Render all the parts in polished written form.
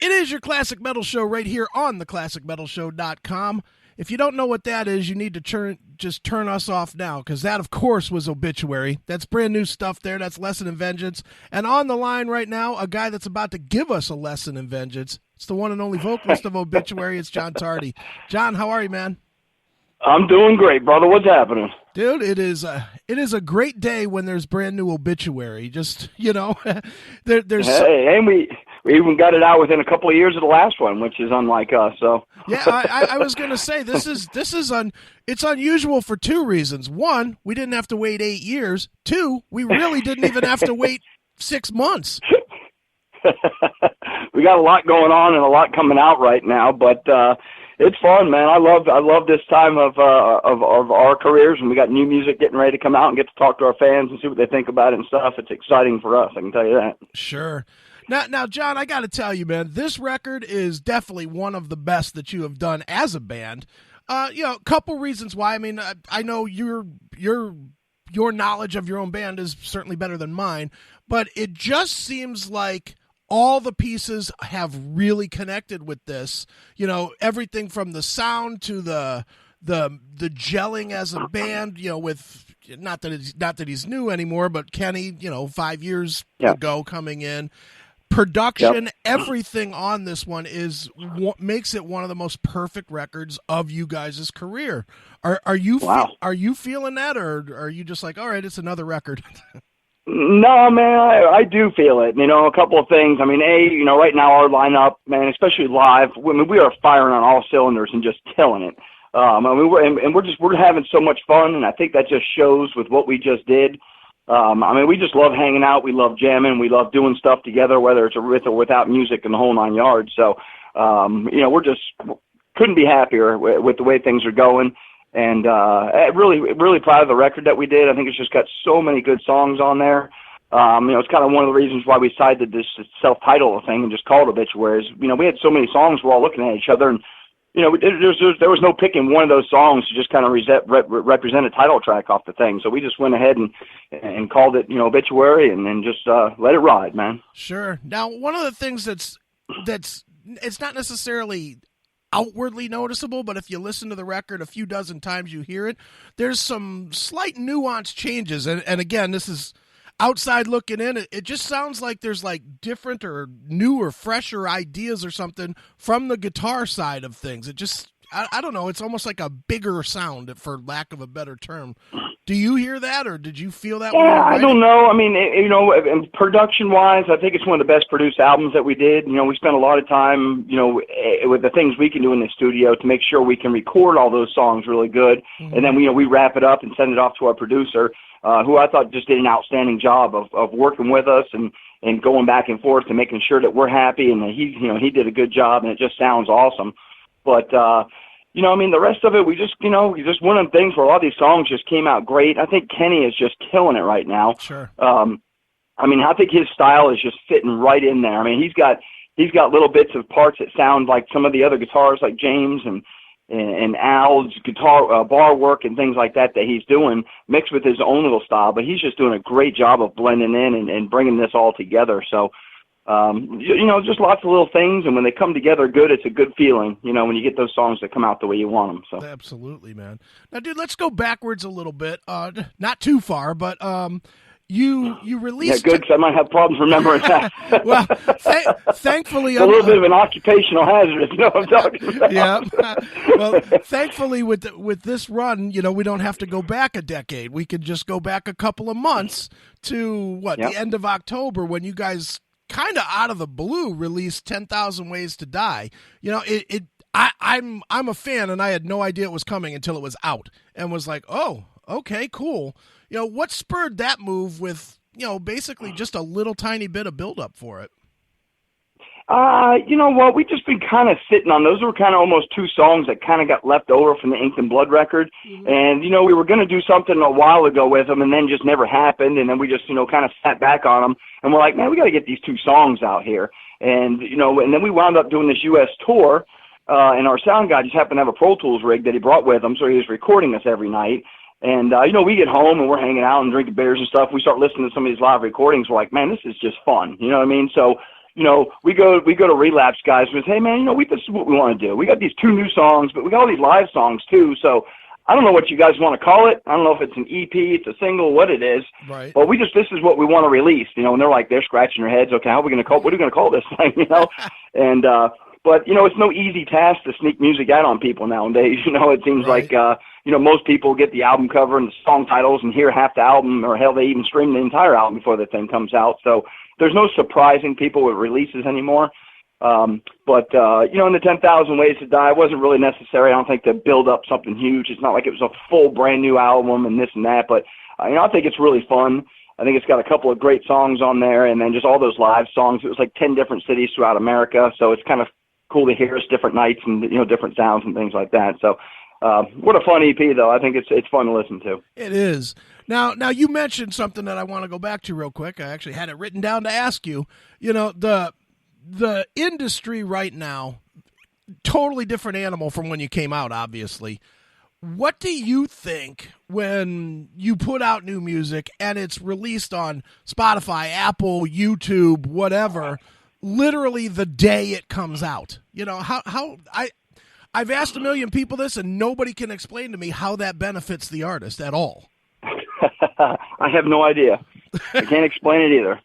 It is your Classic Metal Show right here on theclassicmetalshow.com. If you don't know what that is, you need to just turn us off now, because that, of course, was Obituary. That's brand new stuff there. That's Lesson in Vengeance. And on the line right now, a guy that's about to give us a lesson in vengeance. It's the one and only vocalist of Obituary. It's John Tardy. John, how are you, man? I'm doing great, brother. What's happening? Dude, it is a great day when there's brand new Obituary. Just, there's hey, and we even got it out within a couple of years of the last one, which is unlike us. So yeah, I was gonna say it's unusual for two reasons. One, we didn't have to wait 8 years. Two, we really didn't even have to wait 6 months. We got a lot going on and a lot coming out right now, but it's fun, man. I love this time of our careers, and we got new music getting ready to come out and get to talk to our fans and see what they think about it and stuff. It's exciting for us, I can tell you that. Sure. Now, John, I got to tell you, man, this record is definitely one of the best that you have done as a band. A couple reasons why. I mean, I know your knowledge of your own band is certainly better than mine, but it just seems like all the pieces have really connected with this. Everything from the sound to the gelling as a band. With not that he's new anymore, but Kenny, 5 years ago coming in. Production, everything on this one is what makes it one of the most perfect records of you guys' career. Are you feeling that, or are you just like, all right, it's another record? No, man, I do feel it. A couple of things. I mean, right now our lineup, man, especially live, we are firing on all cylinders and just killing it. We're having so much fun, and I think that just shows with what we just did. We just love hanging out. We love jamming. We love doing stuff together, whether it's with or without music and the whole 9 yards. So, we're just couldn't be happier with the way things are going. And really, really proud of the record that we did. I think it's just got so many good songs on there. It's kind of one of the reasons why we decided this self-title thing and just called Obituaries. We had so many songs. We're all looking at each other, and there was no picking one of those songs to just kind of represent a title track off the thing. So we just went ahead and called it, Obituary, and then just let it ride, man. Sure. Now, one of the things that's it's not necessarily outwardly noticeable, but if you listen to the record a few dozen times, you hear it. There's some slight nuanced changes, and again, this is outside looking in. It just sounds like there's like different or new or fresher ideas or something from the guitar side of things. It just, I don't know, it's almost like a bigger sound, for lack of a better term. Do you hear that, or did you feel that? Yeah, I don't know. I mean, production-wise, I think it's one of the best produced albums that we did. We spent a lot of time, with the things we can do in the studio to make sure we can record all those songs really good. Mm-hmm. And then, we wrap it up and send it off to our producer, who I thought just did an outstanding job of working with us and going back and forth and making sure that we're happy, and that he did a good job, and it just sounds awesome. But, the rest of it, we just one of the things where a lot of these songs just came out great. I think Kenny is just killing it right now. Sure. I think his style is just fitting right in there. I mean, he's got little bits of parts that sound like some of the other guitars, like James and Al's guitar bar work and things like that he's doing, mixed with his own little style. But he's just doing a great job of blending in and bringing this all together. So, just lots of little things, and when they come together good, it's a good feeling, when you get those songs that come out the way you want them. So absolutely, man. Now, dude, let's go backwards a little bit. Not too far, but you released... Yeah, good, because I might have problems remembering that. Well, thankfully... It's a little bit of an occupational hazard, if you know what I'm talking about. Yeah. Well, thankfully, with this run, we don't have to go back a decade. We could just go back a couple of months to, the end of October, when you guys kind of out of the blue released 10,000 Ways to Die. I'm a fan, and I had no idea it was coming until it was out, and was like, oh, okay, cool. What spurred that move with, basically just a little tiny bit of build-up for it? You know what? We've just been kind of sitting on those. Were kind of almost two songs that kind of got left over from the Ink and Blood record. Mm-hmm. And, we were going to do something a while ago with them, and then just never happened. And then we just, kind of sat back on them. And we're like, man, we got to get these two songs out here. And, and then we wound up doing this U.S. tour. And our sound guy just happened to have a Pro Tools rig that he brought with him. So he was recording us every night. And, we get home and we're hanging out and drinking beers and stuff. We start listening to some of these live recordings. We're like, man, this is just fun. You know what I mean? So, we go to Relapse guys and say, hey man, this is what we want to do. We got these 2 new songs, but we got all these live songs too. So I don't know what you guys want to call it. I don't know if it's an EP, it's a single, what it is. Right. But this is what we want to release, and they're scratching their heads. Okay, what are we going to call this thing, And, but, it's no easy task to sneak music out on people nowadays. It seems right. like, most people get the album cover and the song titles and hear half the album, or hell, they even stream the entire album before the thing comes out. So there's no surprising people with releases anymore. But in the 10,000 Ways to Die, it wasn't really necessary, I don't think, to build up something huge. It's not like it was a full brand new album and this and that, but, I think it's really fun. I think it's got a couple of great songs on there, and then just all those live songs. It was like 10 different cities throughout America, so it's kind of cool to hear us different nights and, different sounds and things like that. So what a fun EP, though. I think it's fun to listen to. It is. Now you mentioned something that I want to go back to real quick. I actually had it written down to ask you. The industry right now, totally different animal from when you came out, obviously. What do you think when you put out new music and it's released on Spotify, Apple, YouTube, whatever, literally the day it comes out? I've asked a million people this, and nobody can explain to me how that benefits the artist at all. I have no idea. I can't explain it either.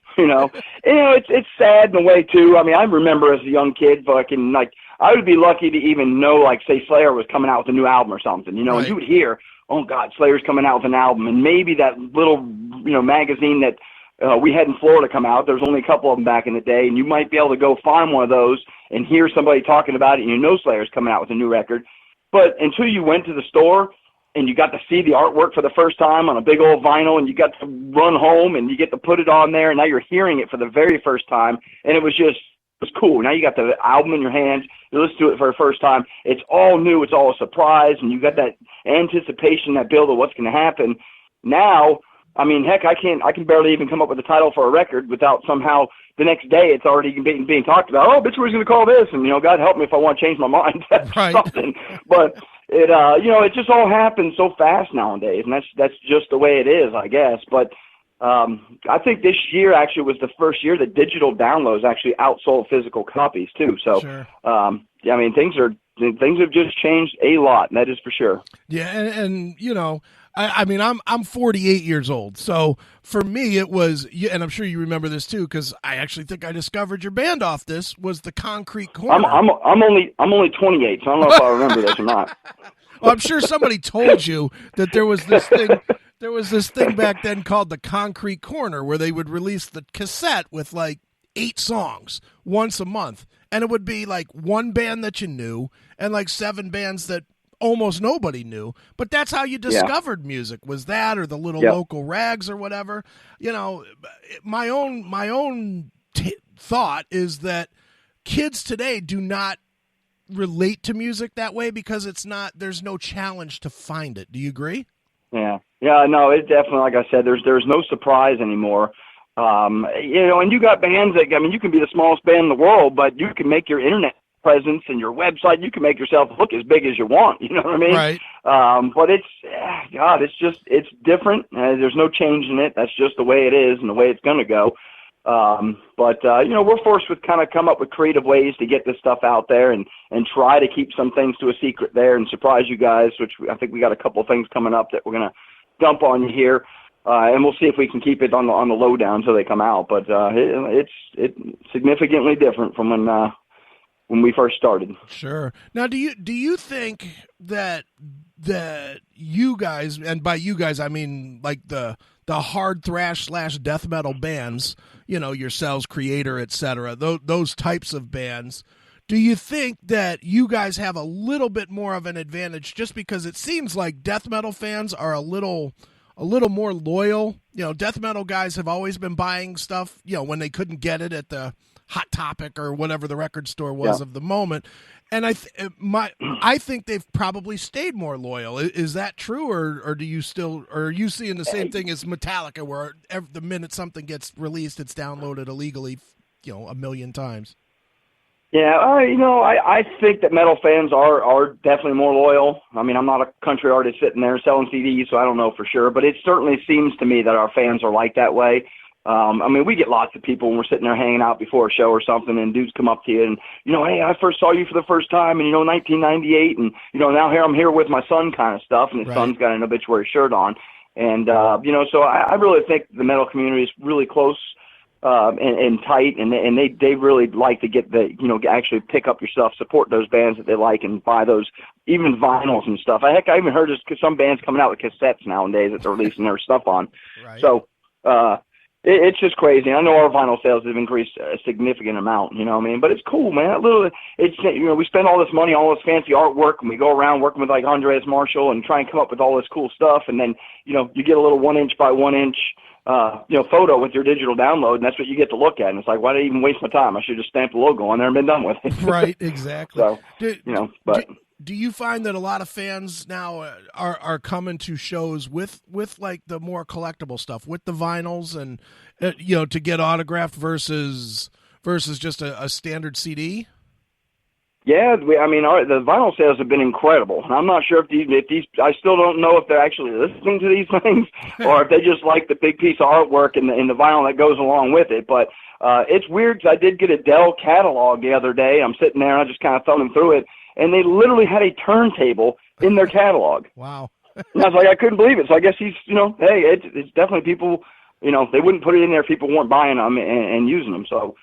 It's sad in a way too. I mean, I remember as a young kid, I would be lucky to even know, say Slayer was coming out with a new album or something, Right. And you would hear, oh God, Slayer's coming out with an album, and maybe that little, magazine that we had in Florida come out. There's only a couple of them back in the day, and you might be able to go find one of those and hear somebody talking about it, and Slayer's coming out with a new record. But until you went to the store and you got to see the artwork for the first time on a big old vinyl, and you got to run home and you get to put it on there, and now you're hearing it for the very first time, and it was cool. Now you got the album in your hands, you listen to it for the first time, it's all new, it's all a surprise, and you got that anticipation, that build of what's going to happen. Now, I mean, heck, I can barely even come up with a title for a record without somehow the next day it's already being talked about. Oh, Obituary's going to call this, and God help me if I want to change my mind. Right. Something. But it it just all happens so fast nowadays, and that's just the way it is, I guess. But I think this year actually was the first year that digital downloads actually outsold physical copies too. So, Sure. I mean, things have just changed a lot, and that is for sure. Yeah, and I mean, I'm 48 years old, so for me it was, and I'm sure you remember this too, because I actually think I discovered your band off this, was the Concrete Corner. I'm only 28, so I don't know if I remember this or not. Well, I'm sure somebody told you that there was this thing. There was this thing back then called the Concrete Corner, where they would release the cassette with 8 songs once a month, and it would be one band that you knew and 7 bands that almost nobody knew. But that's how you discovered music, was that, or the little local rags or whatever. My own thought is that kids today do not relate to music that way because there's no challenge to find it. Do you agree? Yeah, no, it definitely, like I said, there's no surprise anymore. And you got bands that, I mean, you can be the smallest band in the world, but you can make your internet presence and your website, you can make yourself look as big as you want, you know what I mean? Right. But it's different. There's no change in it. That's just the way it is and the way it's going to go. But we're forced to kind of come up with creative ways to get this stuff out there and try to keep some things to a secret there and surprise you guys, which I think we got a couple of things coming up that we're going to dump on you here. And we'll see if we can keep it on the lowdown until they come out. But it's significantly different from when we first started. Sure. Now, do you think that you guys, and by you guys I mean the hard thrash / death metal bands, yourselves, Kreator, etc., those types of bands, do you think that you guys have a little bit more of an advantage just because it seems like death metal fans are a little more loyal? Death metal guys have always been buying stuff, when they couldn't get it at the Hot Topic or whatever the record store was of the moment. And I think they've probably stayed more loyal. Is that true, or do you still, or are you seeing the same thing as Metallica, where the minute something gets released, it's downloaded illegally, a million times? Yeah, I think that metal fans are definitely more loyal. I mean, I'm not a country artist sitting there selling CDs, so I don't know for sure, but it certainly seems to me that our fans are like that way. I mean, we get lots of people when we're sitting there hanging out before a show or something, and dudes come up to you and, hey, I first saw you for the first time in, 1998, and, now I'm here with my son kind of stuff, and his son's got an Obituary shirt on. And, so I really think the metal community is really close and tight, and they really like to get actually pick up your stuff, support those bands that they like, and buy those, even vinyls and stuff. I even heard some bands coming out with cassettes nowadays that they're releasing their stuff on. Right. So, it's just crazy. I know our vinyl sales have increased a significant amount, but it's cool, man. We spend all this money, all this fancy artwork, and we go around working with like Andreas Marshall and try and come up with all this cool stuff. And then, you get a little 1 inch by 1 inch, photo with your digital download, and that's what you get to look at. And it's like, why did I even waste my time? I should have just stamped the logo on there and been done with it. Right, exactly. So, do you find that a lot of fans now are coming to shows with like the more collectible stuff, with the vinyls and to get autographed versus just a standard CD? Yeah, the vinyl sales have been incredible. And I'm not sure if these I still don't know if they're actually listening to these things or if they just like the big piece of artwork and the vinyl that goes along with it. But it's weird because I did get a Dell catalog the other day. I'm sitting there and I just kind of thumbing through it. And they literally had a turntable in their catalog. Wow. And I was like, I couldn't believe it. So I guess he's, hey, it's definitely people, they wouldn't put it in there if people weren't buying them and using them. So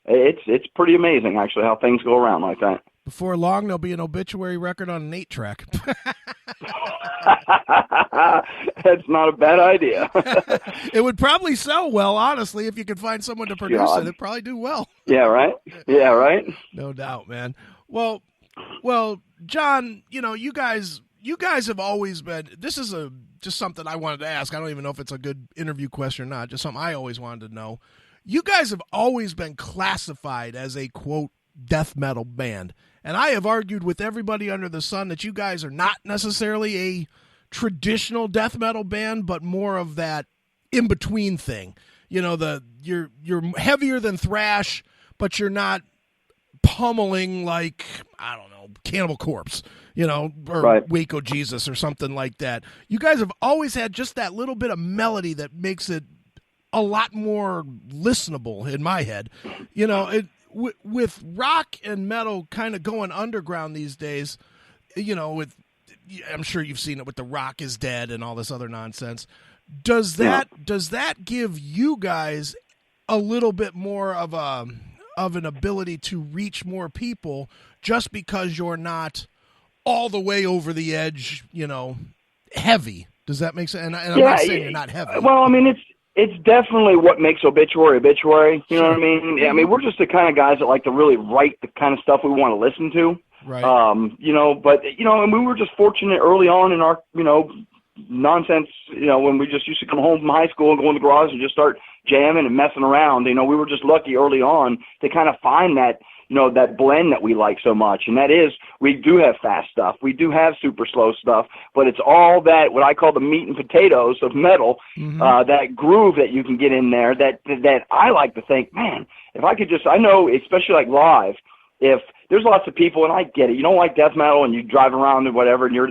it's pretty amazing, actually, how things go around like that. Before long, there'll be an Obituary record on an 8-track. That's not a bad idea. It would probably sell well, honestly, if you could find someone to produce it. It'd probably do well. Yeah, right? Yeah, right? No doubt, man. Well, John, you guys have always been, this is just something I wanted to ask. I don't even know if it's a good interview question or not, just something I always wanted to know. You guys have always been classified as a, quote, death metal band. And I have argued with everybody under the sun that you guys are not necessarily a traditional death metal band, but more of that in-between thing. You're heavier than thrash, but you're not pummeling like, I don't know, Cannibal Corpse, or right. Waco Jesus or something like that. You guys have always had just that little bit of melody that makes it a lot more listenable in my head. With rock and metal kind of going underground these days, I'm sure you've seen it with The Rock is Dead and all this other nonsense. Does that give you guys a little bit more of an ability to reach more people just because you're not all the way over the edge, heavy? Does that make sense? And I'm not saying you're not heavy. Well, it's definitely what makes Obituary. You know what I mean? Yeah, we're just the kind of guys that like to really write the kind of stuff we want to listen to. Right. And we were just fortunate early on in our, nonsense, when we just used to come home from high school and go in the garage and just start jamming and messing around. We were just lucky early on to kind of find that, that blend that we like so much. And that is, we do have fast stuff. We do have super slow stuff, but it's all that, what I call the meat and potatoes of metal, that groove that you can get in there that I like to think, man, if I could just, I know, especially like live, if there's lots of people, and I get it, you don't like death metal and you drive around and whatever, and you're,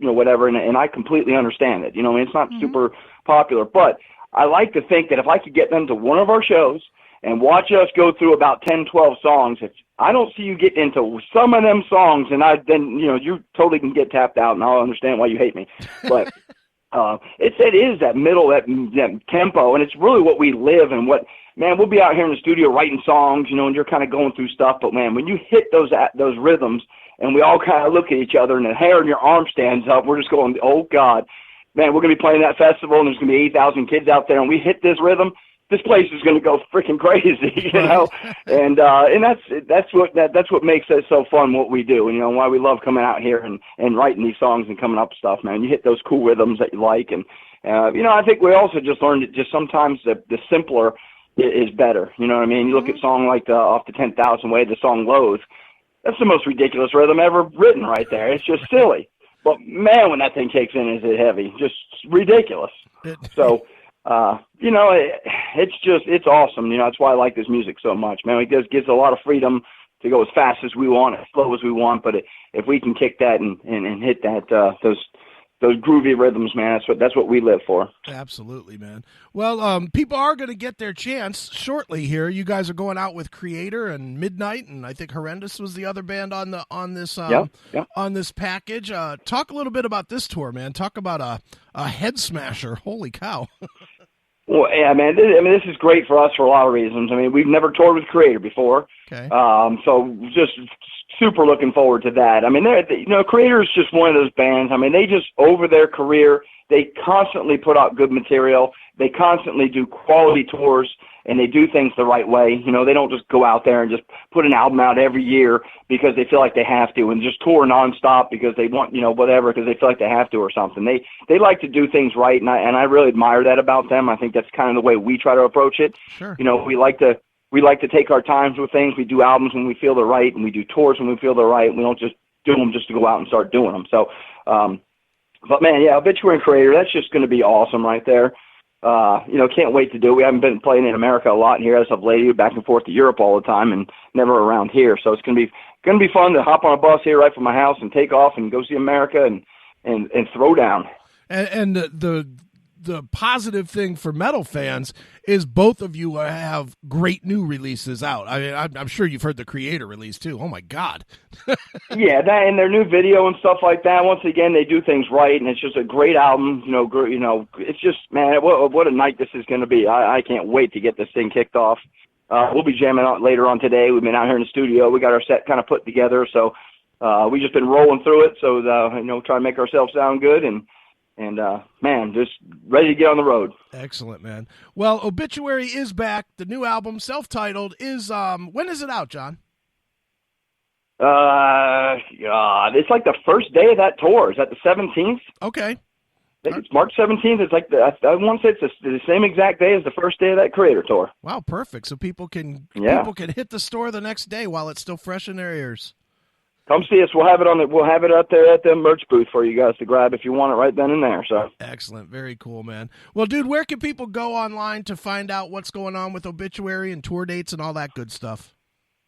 whatever, and I completely understand it. It's not super popular, but I like to think that if I could get them to one of our shows and watch us go through about 10, 12 songs, if I don't see you get into some of them songs, and then you totally can get tapped out, and I'll understand why you hate me. But it is that middle, that tempo, and it's really what we live and what, man, we'll be out here in the studio writing songs, and you're kind of going through stuff, but man, when you hit those rhythms, and we all kind of look at each other, and the hair on your arm stands up, we're just going, oh God, man, we're going to be playing that festival, and there's going to be 8,000 kids out there, and we hit this rhythm, this place is going to go freaking crazy, and that's what makes it so fun, what we do, and why we love coming out here and writing these songs and coming up with stuff, man. You hit those cool rhythms that you like, and I think we also just learned that just sometimes the simpler is better. You know what I mean? You look at a song like Off the 10,000 Way, the song Loathe. That's the most ridiculous rhythm ever written right there. It's just silly. But, man, when that thing kicks in, is it heavy? Just ridiculous. So, it's awesome. That's why I like this music so much, man. It just gives a lot of freedom to go as fast as we want, as slow as we want. But if we can kick that and hit that groovy rhythms, man. That's what we live for. Absolutely, man. Well, people are going to get their chance shortly here. You guys are going out with Kreator and Midnight, and I think Horrendous was the other band on this on this package. Talk a little bit about this tour, man. Talk about a head smasher. Holy cow. Well, yeah, man. This is great for us for a lot of reasons. I mean, we've never toured with Kreator before, okay. So just super looking forward to that. I mean, Kreator is just one of those bands. I mean, they just over their career, they constantly put out good material. They constantly do quality tours, and they do things the right way. You know, they don't just go out there and just put an album out every year because they feel like they have to, and just tour nonstop because they want, whatever, because they feel like they have to or something. They like to do things right, and I really admire that about them. I think that's kind of the way we try to approach it. Sure. You know, we like to take our times with things. We do albums when we feel they're right, and we do tours when we feel they're right. We don't just do them just to go out and start doing them. So, but man, yeah, Obituary and Kreator, that's just going to be awesome right there. Can't wait to do it. We haven't been playing in America a lot here as of late, back and forth to Europe all the time and never around here. So it's going to be fun to hop on a bus here right from my house and take off and go see America and throw down. And the positive thing for metal fans is both of you have great new releases out. I mean, I'm sure you've heard the Kreator release too. Oh my God. Yeah, that and their new video and stuff like that. Once again, they do things right, and it's just a great album. It's just, man, what a night this is going to be. I can't wait to get this thing kicked off. We'll be jamming out later on today. We've been out here in the studio. We got our set kind of put together, so we just been rolling through it. So try to make ourselves sound good and man, just ready to get on the road. Excellent, man. Well, Obituary is back. The new album, self-titled, is when is it out, John? It's like the first day of that tour. Is that the 17th? Okay. I think it's March 17th. It's like I want to say it's the same exact day as the first day of that Kreator tour. Wow, perfect. So people can hit the store the next day while it's still fresh in their ears. Come see us. We'll have it up there at the merch booth for you guys to grab if you want it right then and there. So excellent, very cool, man. Well, dude, where can people go online to find out what's going on with Obituary and tour dates and all that good stuff?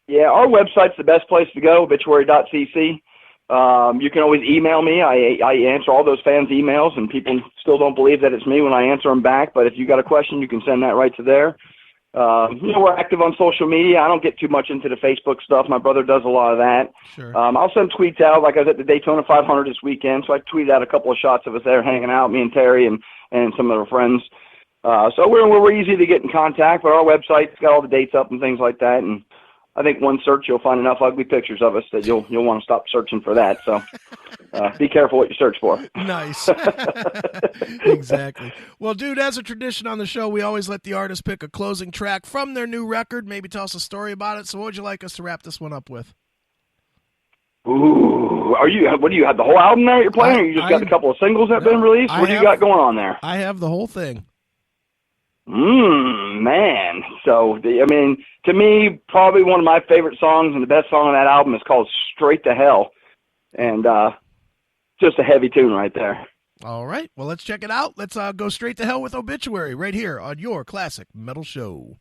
Yeah, our website's the best place to go, obituary.cc. You can always email me. I answer all those fans' emails, and people still don't believe that it's me when I answer them back. But if you got a question, you can send that right to there. We're active on social media. I don't get too much into the Facebook stuff. My brother does a lot of that. Sure. I'll send tweets out. Like I was at the Daytona 500 this weekend, so I tweeted out a couple of shots of us there hanging out, me and Terry and some of our friends. So we're easy to get in contact, but our website's got all the dates up and things like that. And I think one search, you'll find enough ugly pictures of us that you'll want to stop searching for that. So be careful what you search for. Nice. Exactly. Well, dude, as a tradition on the show, we always let the artist pick a closing track from their new record, maybe tell us a story about it. So what would you like us to wrap this one up with? Ooh, what do you have, the whole album there you're playing, or you just got a couple of singles that have been released? What do you got going on there? I have the whole thing. Man. So, I mean, to me, probably one of my favorite songs and the best song on that album is called Straight to Hell. And just a heavy tune right there. All right. Well, let's check it out. Let's go straight to hell with Obituary right here on your Classic Metal Show.